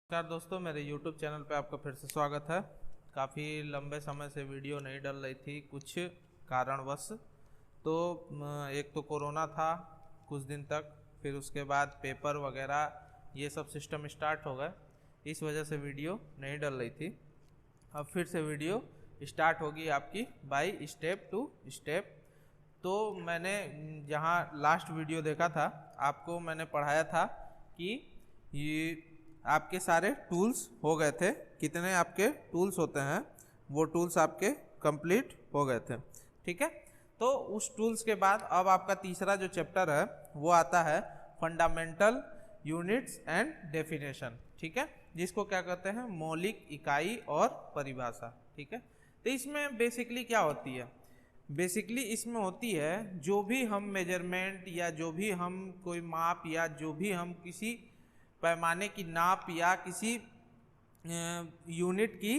नमस्कार दोस्तों, मेरे YouTube चैनल पे आपका फिर से स्वागत है। काफ़ी लंबे समय से वीडियो नहीं डल रही थी कुछ कारणवश। तो एक तो कोरोना था कुछ दिन तक, फिर उसके बाद पेपर वगैरह ये सब सिस्टम स्टार्ट हो गए, इस वजह से वीडियो नहीं डल रही थी। अब फिर से वीडियो स्टार्ट होगी आपकी बाय स्टेप टू स्टेप। तो मैंने जहाँ लास्ट वीडियो देखा था, आपको मैंने पढ़ाया था कि ये आपके सारे टूल्स हो गए थे। कितने आपके टूल्स होते हैं वो टूल्स आपके कंप्लीट हो गए थे, ठीक है। तो उस टूल्स के बाद अब आपका तीसरा जो चैप्टर है वो आता है फंडामेंटल यूनिट्स एंड डेफिनेशन, ठीक है, जिसको क्या कहते हैं मौलिक इकाई और परिभाषा, ठीक है। तो इसमें बेसिकली क्या होती है, बेसिकली इसमें होती है जो भी हम मेजरमेंट या जो भी हम कोई माप या जो भी हम किसी पैमाने की नाप या किसी यूनिट की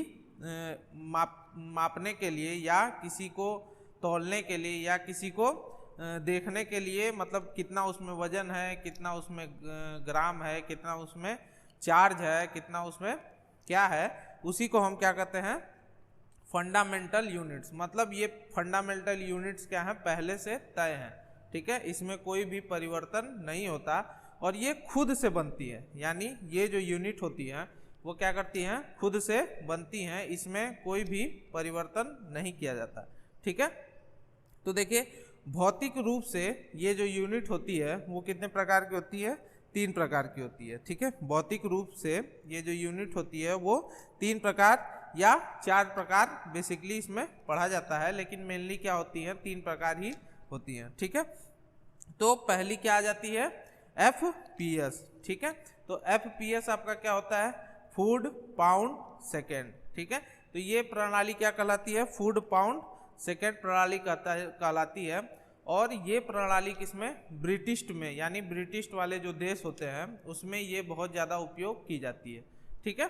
मापने के लिए या किसी को तौलने के लिए या किसी को देखने के लिए, मतलब कितना उसमें वजन है, कितना उसमें ग्राम है, कितना उसमें चार्ज है, कितना उसमें क्या है, उसी को हम क्या कहते हैं फंडामेंटल यूनिट्स। मतलब ये फंडामेंटल यूनिट्स क्या है, पहले से तय हैं, ठीक है, इसमें कोई भी परिवर्तन नहीं होता और ये खुद से बनती है। यानी ये जो यूनिट होती है वो क्या करती हैं, खुद से बनती हैं, इसमें कोई भी परिवर्तन नहीं किया जाता, ठीक है। तो देखिए भौतिक रूप से ये जो यूनिट होती है वो कितने प्रकार की होती है, 3 प्रकार की होती है, ठीक है। भौतिक रूप से ये जो यूनिट होती है वो 3 प्रकार या 4 प्रकार बेसिकली इसमें पढ़ा जाता है, लेकिन मेनली क्या होती है 3 प्रकार ही होती हैं, ठीक है। तो पहली क्या आ जाती है FPS, ठीक है। तो FPS आपका क्या होता है फूड पाउंड सेकेंड, ठीक है। तो ये प्रणाली क्या कहलाती है, फूड पाउंड सेकेंड प्रणाली कहलाती है। और ये प्रणाली किसमें, ब्रिटिश में, यानी ब्रिटिश वाले जो देश होते हैं उसमें ये बहुत ज़्यादा उपयोग की जाती है, ठीक है।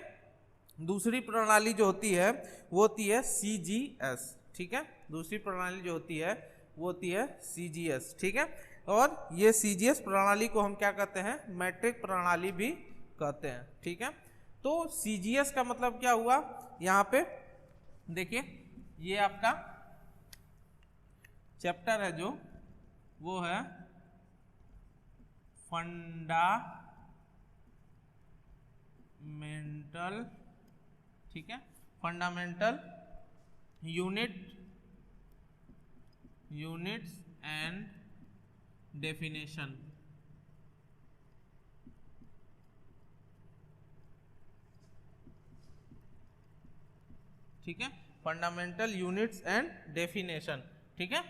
दूसरी प्रणाली जो होती है वो होती है CGS, ठीक है। दूसरी प्रणाली जो होती है वो होती है CGS, ठीक है। और ये CGS प्रणाली को हम क्या कहते हैं, मैट्रिक प्रणाली भी कहते हैं, ठीक है। तो CGS का मतलब क्या हुआ, यहाँ पे देखिए ये आपका चैप्टर है जो वो है फंडामेंटल, ठीक है, फंडामेंटल यूनिट्स एंड डेफिनेशन, ठीक है, फंडामेंटल यूनिट्स एंड डेफिनेशन, ठीक है,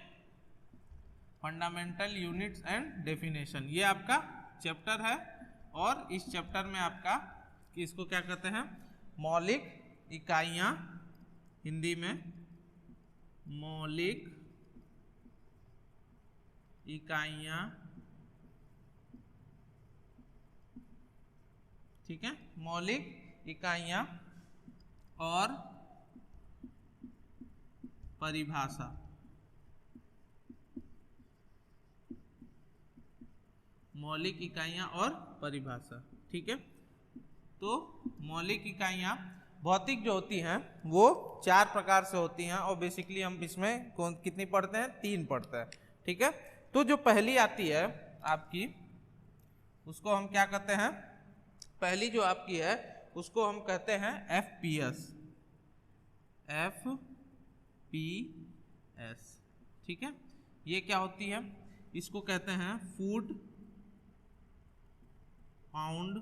फंडामेंटल यूनिट्स एंड डेफिनेशन ये आपका चैप्टर है। और इस चैप्टर में आपका इसको क्या कहते हैं मौलिक इकाइयाँ, हिंदी में मौलिक इकाइयाँ, ठीक है, मौलिक इकाइयाँ और परिभाषा, मौलिक इकाइयाँ और परिभाषा, ठीक है। तो मौलिक इकाइयाँ भौतिक जो होती हैं वो 4 प्रकार से होती हैं और बेसिकली हम इसमें कितनी पढ़ते हैं, 3 पढ़ते हैं, ठीक है। तो जो पहली आती है आपकी उसको हम क्या कहते हैं, पहली जो आपकी है उसको हम कहते हैं FPS, ठीक है। ये क्या होती है, इसको कहते हैं फूड पाउंड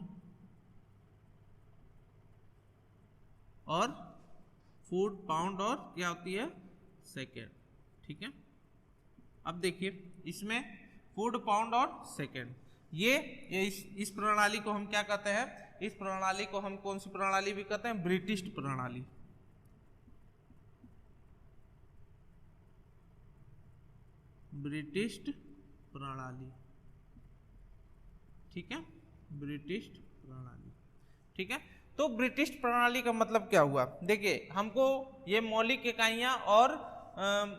और क्या होती है सेकेंड, ठीक है। अब देखिए इसमें फूड पाउंड और सेकेंड ये इस प्रणाली को हम क्या कहते हैं, इस प्रणाली को हम कौन सी प्रणाली भी कहते हैं, ब्रिटिश प्रणाली, ब्रिटिश प्रणाली, ठीक है, ब्रिटिश प्रणाली, ठीक है। तो ब्रिटिश प्रणाली का मतलब क्या हुआ, देखिए हमको ये मौलिक इकाइयाँ और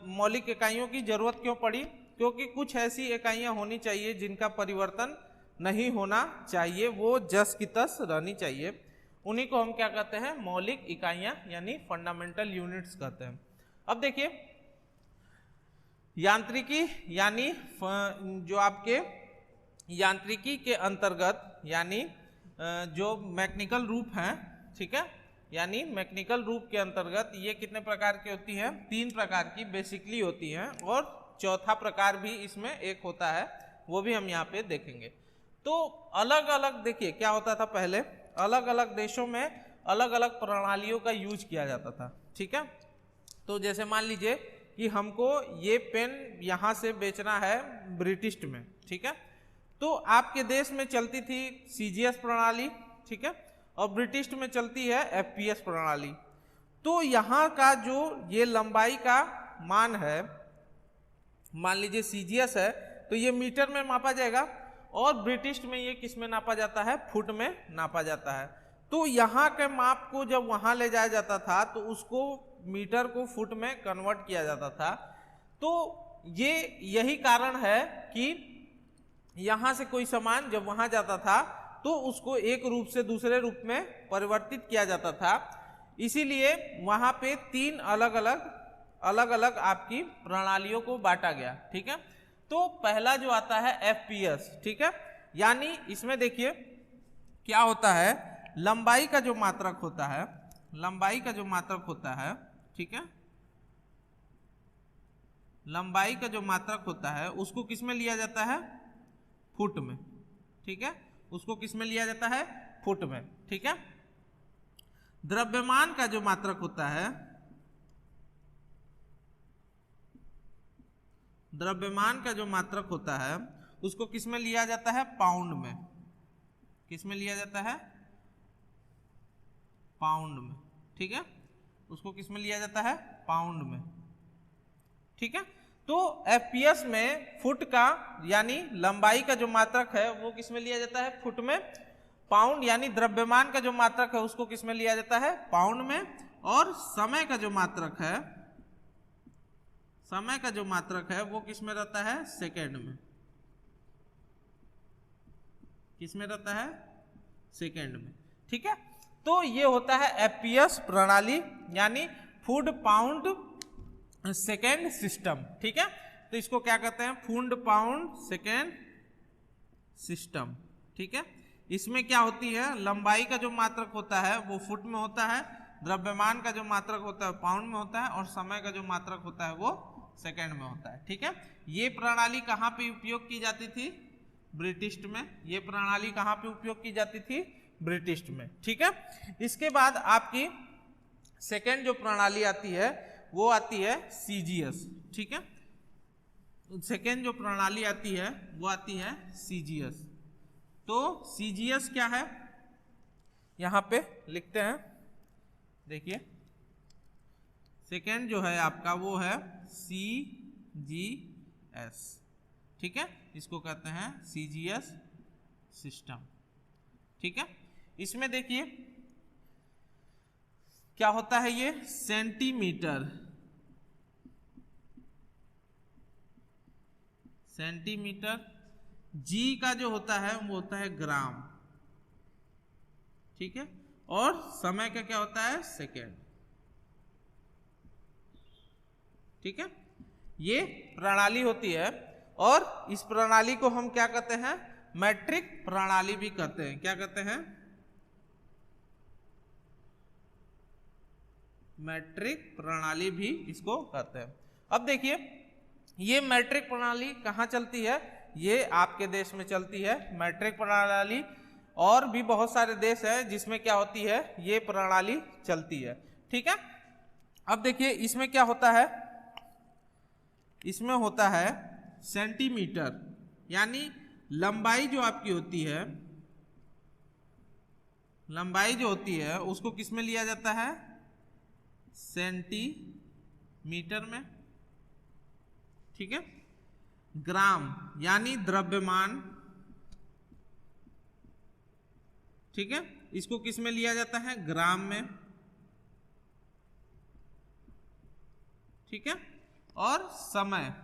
मौलिक इकाइयों की जरूरत क्यों पड़ी, क्योंकि कुछ ऐसी इकाइयाँ होनी चाहिए जिनका परिवर्तन नहीं होना चाहिए, वो जस की तस रहनी चाहिए। उन्हीं को हम क्या कहते हैं, मौलिक इकाइयां यानी फंडामेंटल यूनिट्स कहते हैं। अब देखिए यांत्रिकी यानी जो आपके यांत्रिकी के अंतर्गत यानी जो मैकेनिकल रूप हैं, ठीक है, यानी मैकेनिकल रूप के अंतर्गत ये कितने प्रकार की होती है, 3 प्रकार की बेसिकली होती हैं, और चौथा प्रकार भी इसमें एक होता है, वो भी हम यहाँ पे देखेंगे। तो अलग अलग देखिए क्या होता था, पहले अलग अलग देशों में अलग अलग प्रणालियों का यूज किया जाता था, ठीक है। तो जैसे मान लीजिए कि हमको ये पेन यहाँ से बेचना है ब्रिटिश में, ठीक है, तो आपके देश में चलती थी CGS प्रणाली, ठीक है, और ब्रिटिश में चलती है FPS प्रणाली। तो यहाँ का जो ये लंबाई का मान है, मान लीजिए CGS है तो ये मीटर में मापा जाएगा, और ब्रिटिश में ये किस में नापा जाता है, फुट में नापा जाता है। तो यहाँ के माप को जब वहाँ ले जाया जाता था तो उसको मीटर को फुट में कन्वर्ट किया जाता था। तो ये यही कारण है कि यहाँ से कोई सामान जब वहाँ जाता था तो उसको एक रूप से दूसरे रूप में परिवर्तित किया जाता था, इसीलिए वहाँ पे 3 अलग अलग आपकी प्रणालियों को बांटा गया, ठीक है। तो पहला जो आता है FPS, ठीक है, यानी इसमें देखिए क्या होता है, लंबाई का जो मात्रक होता है, लंबाई का जो मात्रक होता है, ठीक है, लंबाई का जो मात्रक होता है उसको किस में लिया जाता है, फुट में, ठीक है, उसको किस में लिया जाता है, फुट में, ठीक है। द्रव्यमान का जो मात्रक होता है, द्रव्यमान का जो मात्रक होता है उसको किस में लिया जाता है, पाउंड में, किस में लिया जाता है, पाउंड में, ठीक है, उसको किस में लिया जाता है, पाउंड में, ठीक है। तो FPS में फुट का यानी लंबाई का जो मात्रक है वो किस में लिया जाता है, फुट में। पाउंड यानी द्रव्यमान का जो मात्रक है उसको किस में लिया जाता है, पाउंड में। और समय का जो मात्रक है, समय का जो मात्रक है वो किस में रहता है, सेकेंड में, किस में रहता है, सेकेंड में, ठीक है। तो ये होता है FPS प्रणाली यानी फुट पाउंड सेकेंड सिस्टम, ठीक है। तो इसको क्या कहते हैं, फुट पाउंड सेकेंड सिस्टम, ठीक है। इसमें क्या होती है, लंबाई का जो मात्रक होता है वो फुट में होता है, द्रव्यमान का जो मात्रक होता है पाउंड में होता है, और समय का जो मात्रक होता है वो सेकेंड में होता है, ठीक है। ये प्रणाली कहाँ पे उपयोग की जाती थी, ब्रिटिश में। ये प्रणाली कहाँ पे उपयोग की जाती थी, ब्रिटिश में, ठीक है। इसके बाद आपकी सेकेंड जो प्रणाली आती है वो आती है CGS, ठीक है। सेकेंड जो प्रणाली आती है वो आती है CGS। तो CGS क्या है, यहां पे लिखते हैं, देखिए सेकेंड जो है आपका वो है CGS, ठीक है, इसको कहते हैं CGS सिस्टम, ठीक है। इसमें देखिए क्या होता है, ये सेंटीमीटर, सेंटीमीटर, G का जो होता है वो होता है ग्राम, ठीक है, और समय का क्या होता है, सेकेंड, ठीक है। ये प्रणाली होती है, और इस प्रणाली को हम क्या कहते हैं, मैट्रिक प्रणाली भी कहते हैं। क्या कहते हैं, मैट्रिक प्रणाली भी इसको कहते हैं। अब देखिए ये मैट्रिक प्रणाली कहाँ चलती है, ये आपके देश में चलती है मैट्रिक प्रणाली, और भी बहुत सारे देश हैं जिसमें क्या होती है, ये प्रणाली चलती है, ठीक है। अब देखिए इसमें क्या होता है, इसमें होता है सेंटीमीटर, यानी लंबाई जो आपकी होती है, लंबाई जो होती है उसको किस में लिया जाता है, सेंटीमीटर में, ठीक है। ग्राम यानी द्रव्यमान, ठीक है, इसको किस में लिया जाता है, ग्राम में, ठीक है। और समय,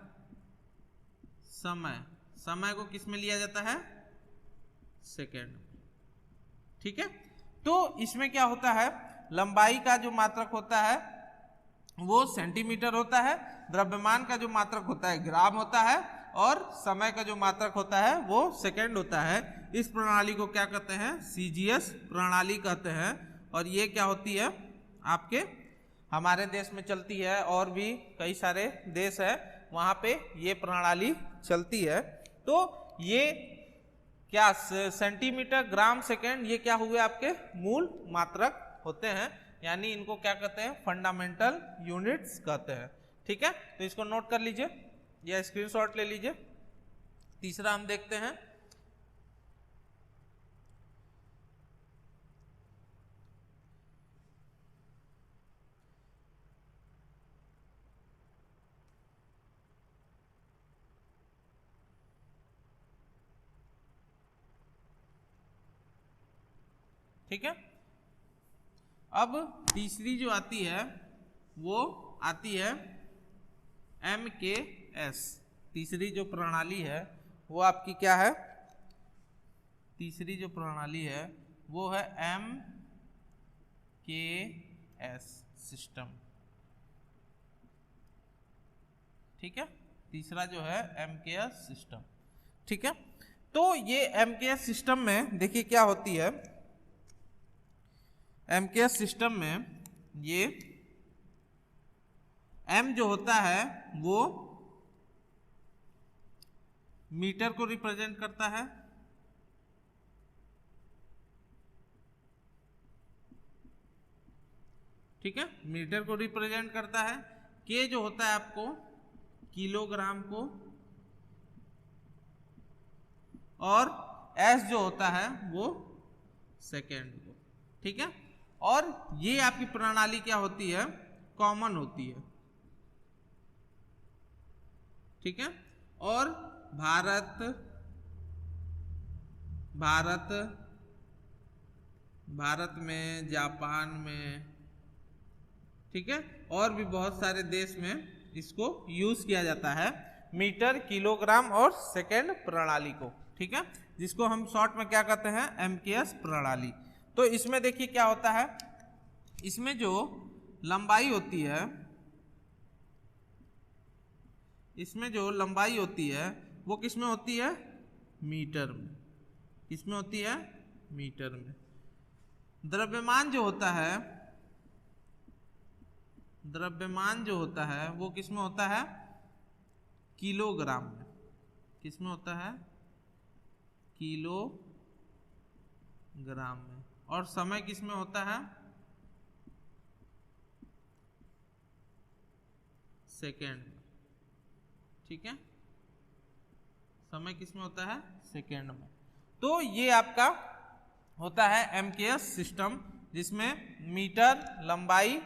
समय, समय को किस में लिया जाता है, सेकेंड, ठीक है। तो इसमें क्या होता है, लंबाई का जो मात्रक होता है वो सेंटीमीटर होता है, द्रव्यमान का जो मात्रक होता है ग्राम होता है, और समय का जो मात्रक होता है वो सेकंड होता है। इस प्रणाली को क्या कहते हैं, सीजीएस प्रणाली कहते हैं। और ये क्या होती है, आपके हमारे देश में चलती है, और भी कई सारे देश है वहाँ पे ये प्रणाली चलती है। तो ये क्या सेंटीमीटर, ग्राम, सेकंड, ये क्या हुए आपके मूल मात्रक होते हैं, यानी इनको क्या कहते हैं, फंडामेंटल यूनिट्स कहते हैं। ठीक है, तो इसको नोट कर लीजिए या स्क्रीनशॉट ले लीजिए। तीसरा हम देखते हैं, ठीक है। अब तीसरी जो आती है वो आती है MKS। तीसरी जो प्रणाली है वो आपकी क्या है, तीसरी जो प्रणाली है वो है MKS सिस्टम। ठीक है, तीसरा जो है MKS सिस्टम। ठीक है, तो ये MKS सिस्टम में देखिए क्या होती है, MKS सिस्टम में ये M जो होता है वो मीटर को रिप्रेजेंट करता है, ठीक है, मीटर को रिप्रेजेंट करता है। K जो होता है आपको किलोग्राम को, और S जो होता है वो सेकेंड को। ठीक है, और ये आपकी प्रणाली क्या होती है, कॉमन होती है। ठीक है, और भारत में, जापान में, ठीक है, और भी बहुत सारे देश में इसको यूज किया जाता है, मीटर, किलोग्राम और सेकेंड प्रणाली को। ठीक है, जिसको हम शॉर्ट में क्या कहते हैं, MKS प्रणाली। तो इसमें देखिए क्या होता है, इसमें जो लंबाई होती है, इसमें जो लंबाई होती है वो किसमें होती है, मीटर में। किसमें होती है, मीटर में। द्रव्यमान जो होता है, द्रव्यमान जो होता है वो किसमें होता है, किलोग्राम में। किसमें होता है, किलोग्राम में। और समय किसमें होता है, सेकेंड में। ठीक है, समय किसमें होता है, सेकेंड में। तो ये आपका होता है MKS सिस्टम, जिसमें मीटर लंबाई,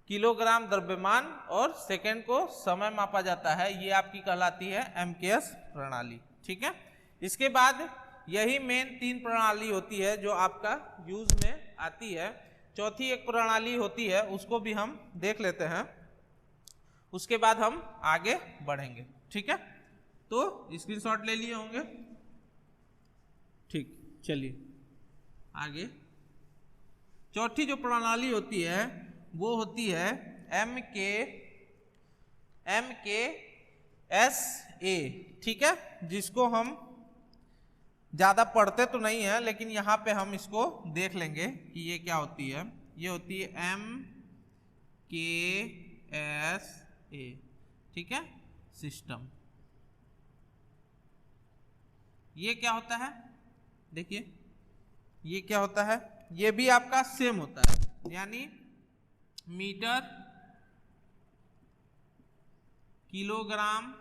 किलोग्राम द्रव्यमान और सेकेंड को समय मापा जाता है। ये आपकी कहलाती है MKS प्रणाली। ठीक है, इसके बाद यही मेन 3 प्रणाली होती है जो आपका यूज में आती है। चौथी एक प्रणाली होती है, उसको भी हम देख लेते हैं, उसके बाद हम आगे बढ़ेंगे। ठीक है, तो स्क्रीनशॉट ले लिए होंगे। ठीक, चलिए आगे। चौथी जो प्रणाली होती है वो होती है MKSA। ठीक है, जिसको हम ज़्यादा पढ़ते तो नहीं है, लेकिन यहाँ पे हम इसको देख लेंगे कि ये क्या होती है। ये होती है MKSA। ठीक है, सिस्टम। ये क्या होता है, देखिए ये क्या होता है, ये भी आपका सेम होता है, यानी मीटर, किलोग्राम,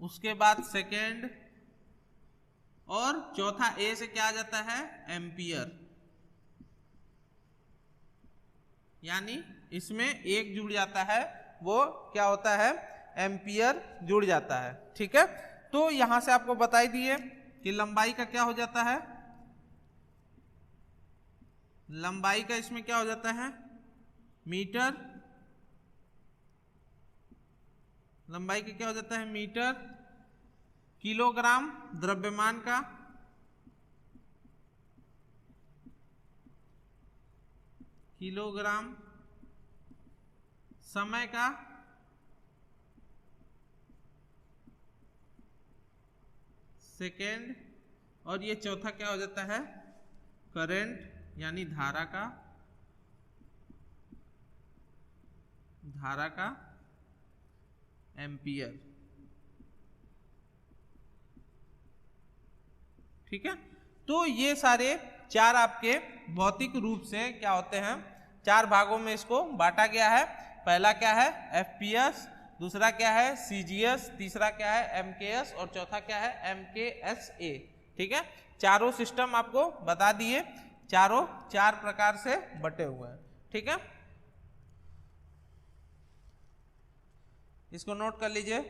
उसके बाद सेकेंड, और चौथा ए से क्या आ जाता है, एम्पियर। यानी इसमें एक जुड़ जाता है, वो क्या होता है, एम्पियर जुड़ जाता है। ठीक है, तो यहां से आपको बताई दिए कि लंबाई का क्या हो जाता है, लंबाई का इसमें क्या हो जाता है, मीटर। लंबाई का क्या हो जाता है, मीटर। किलोग्राम द्रव्यमान का, किलोग्राम समय का सेकेंड, और ये चौथा क्या हो जाता है, करंट यानी धारा का एम्पियर। ठीक है, तो ये सारे चार आपके भौतिक रूप से क्या होते हैं, चार भागों में इसको बांटा गया है। पहला क्या है, एफपीएस, दूसरा क्या है सीजीएस, तीसरा क्या है एमकेएस, और चौथा क्या है एमकेएसए। ठीक है, चारों सिस्टम आपको बता दिए, चारों चार प्रकार से बटे हुए हैं। ठीक है, इसको नोट कर लीजिए।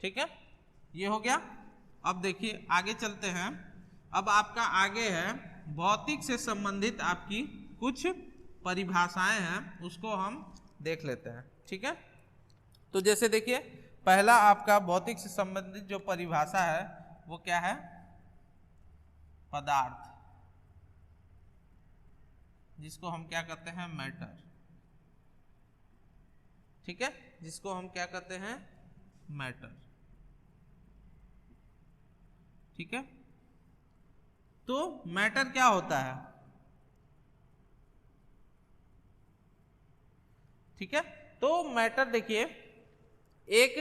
ठीक है, ये हो गया। अब देखिए आगे चलते हैं। अब आपका आगे है भौतिक से संबंधित आपकी कुछ परिभाषाएं हैं, उसको हम देख लेते हैं। ठीक है, तो जैसे देखिए पहला आपका भौतिक से संबंधित जो परिभाषा है वो क्या है, पदार्थ, जिसको हम क्या कहते हैं, मैटर। ठीक है, जिसको हम क्या कहते हैं, मैटर। ठीक है, तो मैटर क्या होता है। ठीक है, तो मैटर देखिए एक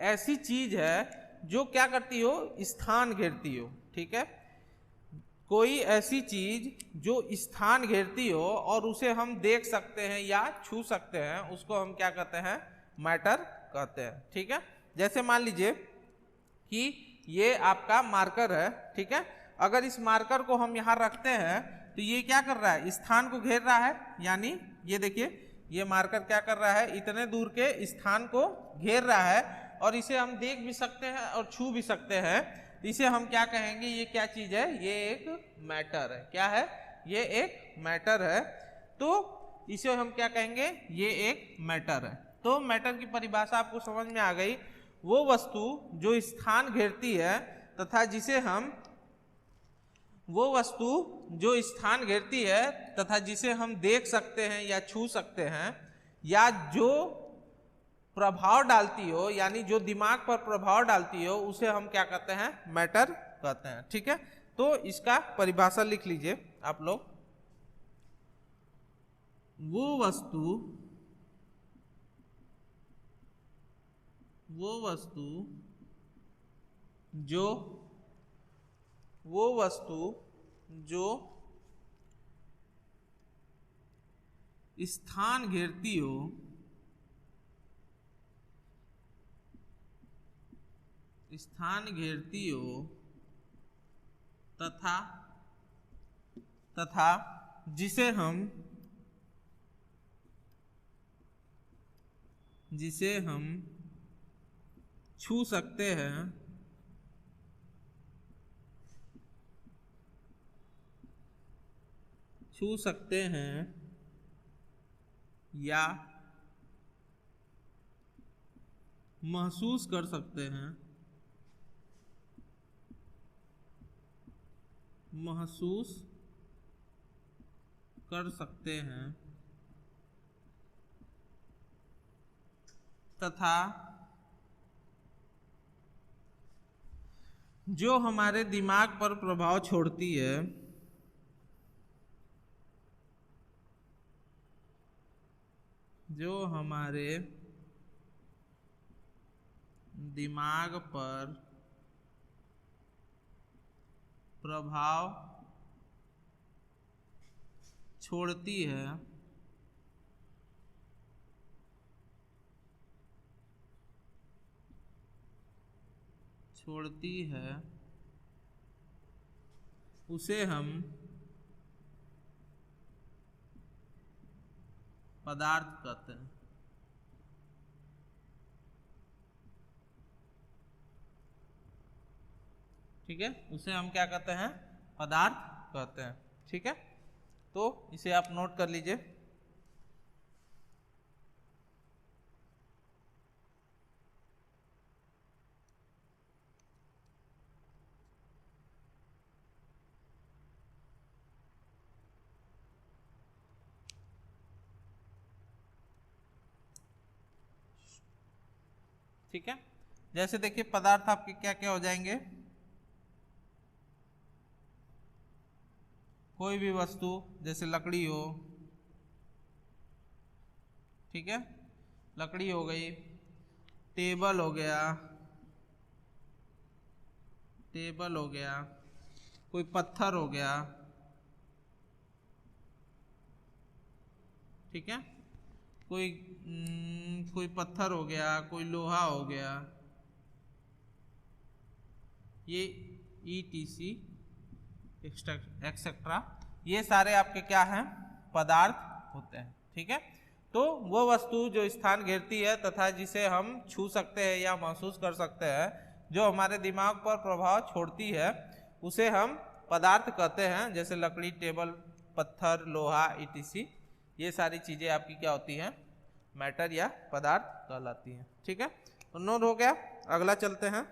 ऐसी चीज है जो क्या करती हो, स्थान घेरती हो। ठीक है, कोई ऐसी चीज जो स्थान घेरती हो और उसे हम देख सकते हैं या छू सकते हैं, उसको हम क्या कहते हैं, मैटर कहते हैं। ठीक है, जैसे मान लीजिए कि ये आपका मार्कर है। ठीक है, अगर इस मार्कर को हम यहाँ रखते हैं तो ये क्या कर रहा है, स्थान को घेर रहा है, यानी ये देखिए ये मार्कर क्या कर रहा है, इतने दूर के स्थान को घेर रहा है, और इसे हम देख भी सकते हैं और छू भी सकते हैं। इसे हम क्या कहेंगे, ये क्या चीज है, ये एक मैटर है। क्या है, ये एक मैटर है। तो इसे हम क्या कहेंगे, ये एक मैटर है। तो मैटर की परिभाषा आपको समझ में आ गई, वो वस्तु जो स्थान घेरती है तथा जिसे हम देख सकते हैं या छू सकते हैं, या जो प्रभाव डालती हो, यानी जो दिमाग पर प्रभाव डालती हो, उसे हम क्या कहते हैं, मैटर कहते हैं। ठीक है, तो इसका परिभाषा लिख लीजिए आप लोग। वो वस्तु जो स्थान घेरती हो, तथा जिसे हम छू सकते हैं या महसूस कर सकते हैं, तथा जो हमारे दिमाग पर प्रभाव छोड़ती है, जो हमारे दिमाग पर प्रभाव छोड़ती है, उसे हम पदार्थ कहते हैं। ठीक है, उसे हम क्या कहते हैं, पदार्थ कहते हैं। ठीक है, तो इसे आप नोट कर लीजिए। ठीक है। जैसे देखिए पदार्थ आपके क्या क्या हो जाएंगे, कोई भी वस्तु, जैसे लकड़ी हो, ठीक है, लकड़ी हो गई, टेबल हो गया, टेबल हो गया, कोई पत्थर हो गया, ठीक है, कोई पत्थर हो गया, कोई लोहा हो गया, ये ETC एक्सेट्रा, ये सारे आपके क्या हैं, पदार्थ होते हैं, ठीक है। तो वो वस्तु जो स्थान घेरती है तथा जिसे हम छू सकते हैं या महसूस कर सकते हैं, जो हमारे दिमाग पर प्रभाव छोड़ती है, उसे हम पदार्थ कहते हैं। जैसे लकड़ी, टेबल, पत्थर, लोहा, ETC, ये सारी चीजें आपकी क्या होती हैं, मैटर या पदार्थ कहलाती हैं, ठीक है। तो नोट हो गया, अगला चलते हैं।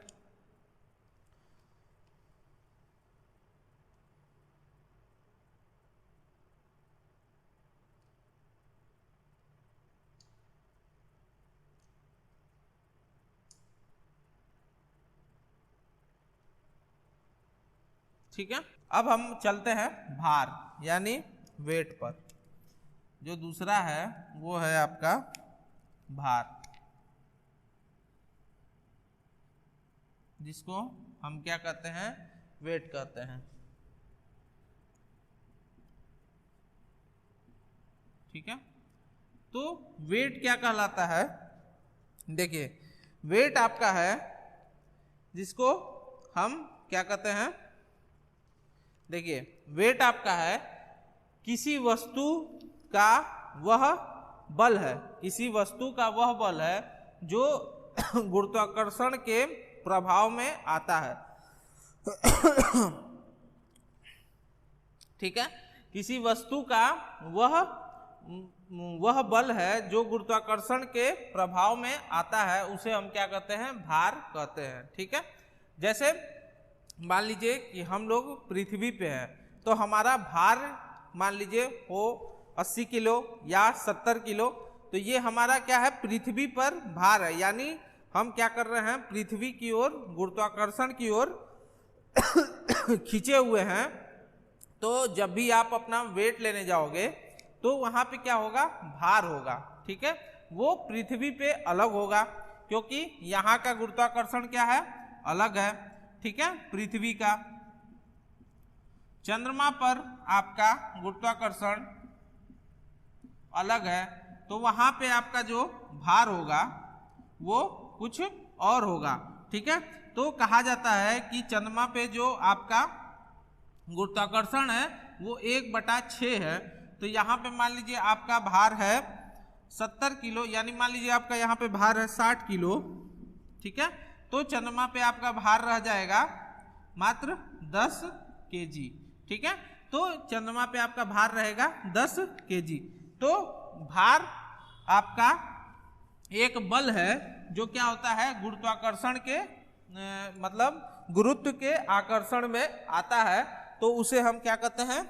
ठीक है, अब हम चलते हैं भार यानी वेट पर। जो दूसरा है वो है आपका भार, जिसको हम क्या कहते हैं, वेट कहते हैं, ठीक है। तो वेट क्या कहलाता है, देखिए वेट आपका है जिसको हम क्या कहते हैं, देखिए वेट आपका है किसी वस्तु का वह बल है, किसी वस्तु का वह बल है जो गुरुत्वाकर्षण के प्रभाव में आता है, ठीक है। किसी वस्तु का वह बल है जो गुरुत्वाकर्षण के प्रभाव में आता है, उसे हम क्या कहते हैं, भार कहते हैं, ठीक है। जैसे मान लीजिए कि हम लोग पृथ्वी पे हैं, तो हमारा भार मान लीजिए हो 80 किलो या 70 किलो, तो ये हमारा क्या है, पृथ्वी पर भार है, यानी हम क्या कर रहे हैं, पृथ्वी की ओर, गुरुत्वाकर्षण की ओर खींचे हुए हैं। तो जब भी आप अपना वेट लेने जाओगे तो वहां पे क्या होगा, भार होगा, ठीक है। वो पृथ्वी पे अलग होगा क्योंकि यहाँ का गुरुत्वाकर्षण क्या है, अलग है, ठीक है, पृथ्वी का। चंद्रमा पर आपका गुरुत्वाकर्षण अलग है, तो वहां पे आपका जो भार होगा वो कुछ और होगा, ठीक है। तो कहा जाता है कि चंद्रमा पे जो आपका गुरुत्वाकर्षण है वो 1/6 है। तो यहाँ पे मान लीजिए आपका भार है 70 किलो, यानी मान लीजिए आपका यहाँ पे भार है 60 किलो, ठीक है। तो चंद्रमा पे आपका भार रह जाएगा मात्र 10 kg, ठीक है। तो चंद्रमा पे आपका भार रहेगा 10 kg। तो भार आपका एक बल है जो क्या होता है, गुरुत्वाकर्षण के मतलब गुरुत्व के आकर्षण में आता है, तो उसे हम क्या कहते हैं,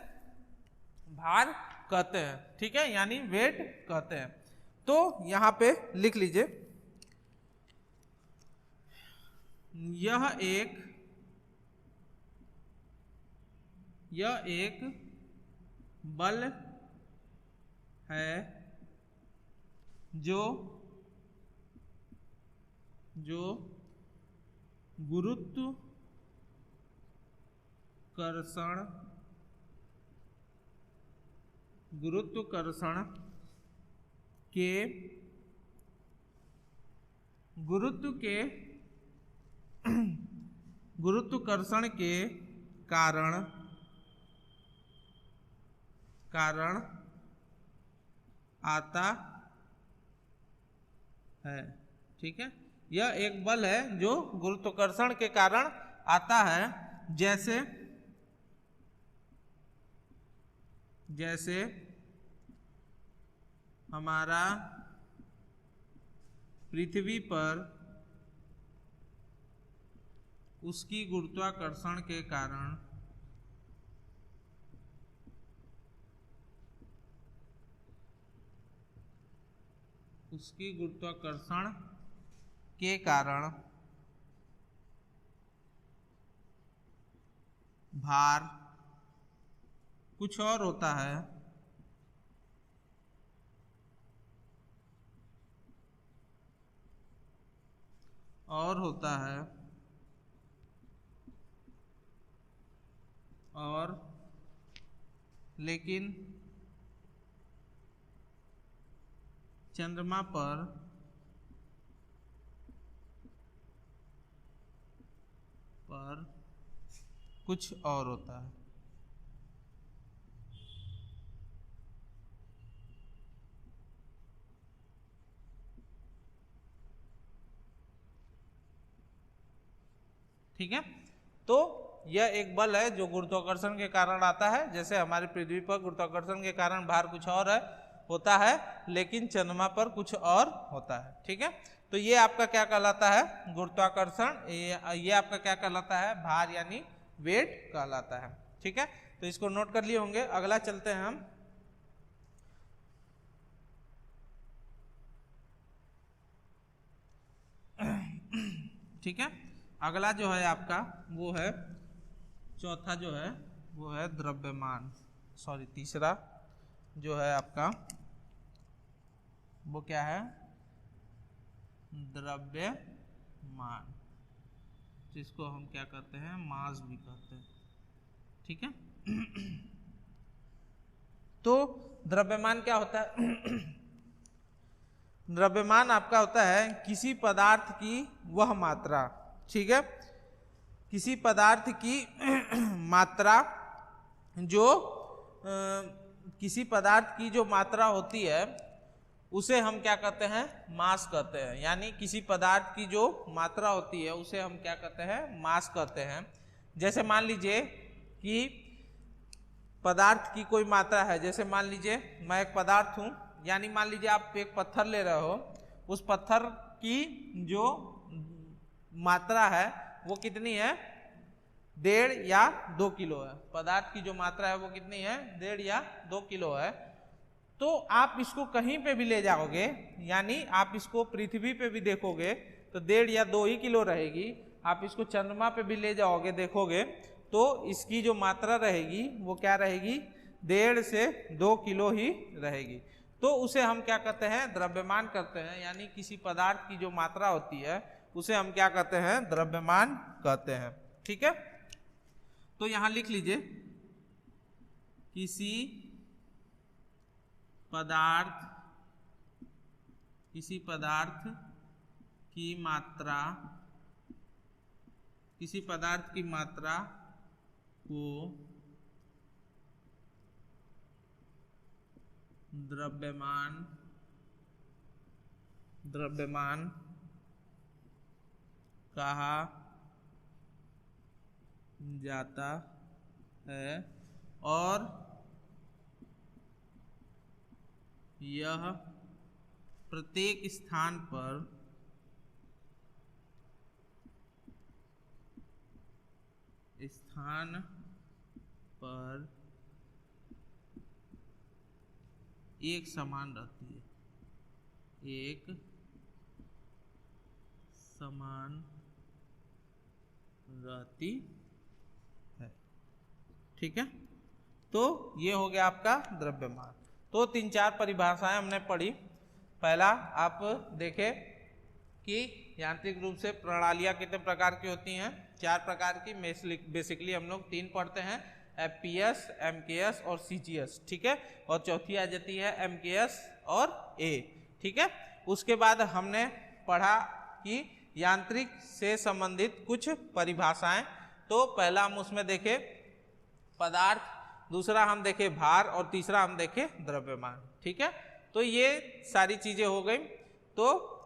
भार कहते हैं, ठीक है, यानी वेट कहते हैं। तो यहां पे लिख लीजिए, यह एक बल है जो गुरुत्वाकर्षण के कारण आता है, ठीक है। यह एक बल है जो गुरुत्वाकर्षण के कारण आता है, जैसे हमारा पृथ्वी पर उसकी गुरुत्वाकर्षण के कारण के कारण भार कुछ और होता है, और लेकिन चंद्रमा पर कुछ और होता है। ठीक है, तो यह एक बल है जो गुरुत्वाकर्षण के कारण आता है। जैसे हमारी पृथ्वी पर गुरुत्वाकर्षण के कारण भार कुछ और है होता है, लेकिन चंद्रमा पर कुछ और होता है। ठीक है, तो ये आपका क्या कहलाता है, गुरुत्वाकर्षण। ये आपका क्या कहलाता है, भार यानी वेट कहलाता है। ठीक है, तो इसको नोट कर लिए होंगे। अगला चलते हैं हम। ठीक है, अगला जो है आपका वो है चौथा जो है वो है द्रव्यमान, सॉरी तीसरा जो है आपका वो क्या है, द्रव्यमान, जिसको हम क्या कहते हैं, मास भी कहते हैं। ठीक है, तो द्रव्यमान क्या होता है? द्रव्यमान आपका होता है किसी पदार्थ की वह मात्रा, ठीक है, किसी पदार्थ की मात्रा जो किसी पदार्थ की जो मात्रा होती है उसे हम क्या कहते हैं, मास कहते हैं। यानी किसी पदार्थ की जो मात्रा होती है उसे हम क्या कहते हैं, मास कहते हैं। जैसे मान लीजिए कि पदार्थ की कोई मात्रा है, जैसे मान लीजिए मैं एक पदार्थ हूँ, यानी मान लीजिए आप एक पत्थर ले रहे हो, उस पत्थर की जो मात्रा है वो कितनी है, 1.5 या 2 किलो है। पदार्थ की जो मात्रा है वो कितनी है, 1.5 या 2 किलो है। तो आप इसको कहीं पे भी ले जाओगे, यानी आप इसको पृथ्वी पे भी देखोगे तो 1.5 या 2 ही किलो रहेगी। आप इसको चंद्रमा पे भी ले जाओगे देखोगे तो इसकी जो मात्रा रहेगी वो क्या रहेगी, 1.5 से 2 किलो ही रहेगी। तो उसे हम क्या कहते हैं, द्रव्यमान कहते हैं। यानी किसी पदार्थ की जो मात्रा होती है उसे हम क्या कहते हैं, द्रव्यमान कहते हैं। ठीक है, तो यहां लिख लीजिए, किसी पदार्थ की मात्रा को द्रव्यमान कहा जाता है और यह प्रत्येक स्थान पर एक समान रहती है, एक समान रहती है। ठीक है, तो ये हो गया आपका द्रव्यमान। तो 3-4 परिभाषाएं हमने पढ़ी। पहला आप देखें कि यांत्रिक रूप से प्रणालियां कितने प्रकार की होती हैं, 4 प्रकार की। बेसिकली हम लोग 3 पढ़ते हैं, FPS, MKS और CGS। ठीक है, और चौथी आ जाती है MKS और A। ठीक है, उसके बाद हमने पढ़ा कि यांत्रिक से संबंधित कुछ परिभाषाएं। तो पहला हम उसमें देखें पदार्थ, दूसरा हम देखें भार और तीसरा हम देखें द्रव्यमान। ठीक है, तो ये सारी चीजें हो गई। तो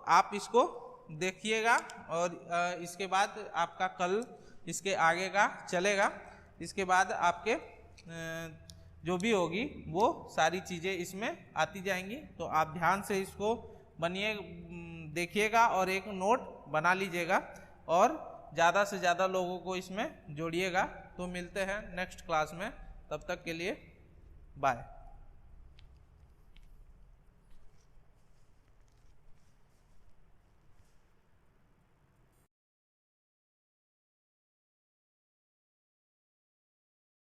आप इसको देखिएगा और इसके बाद आपका कल इसके आगे का चलेगा। इसके बाद आपके जो भी होगी वो सारी चीज़ें इसमें आती जाएंगी। तो आप ध्यान से इसको बनिए, देखिएगा और एक नोट बना लीजिएगा और ज़्यादा से ज़्यादा लोगों को इसमें जोड़िएगा। तो मिलते हैं नेक्स्ट क्लास में, तब तक के लिए बाय।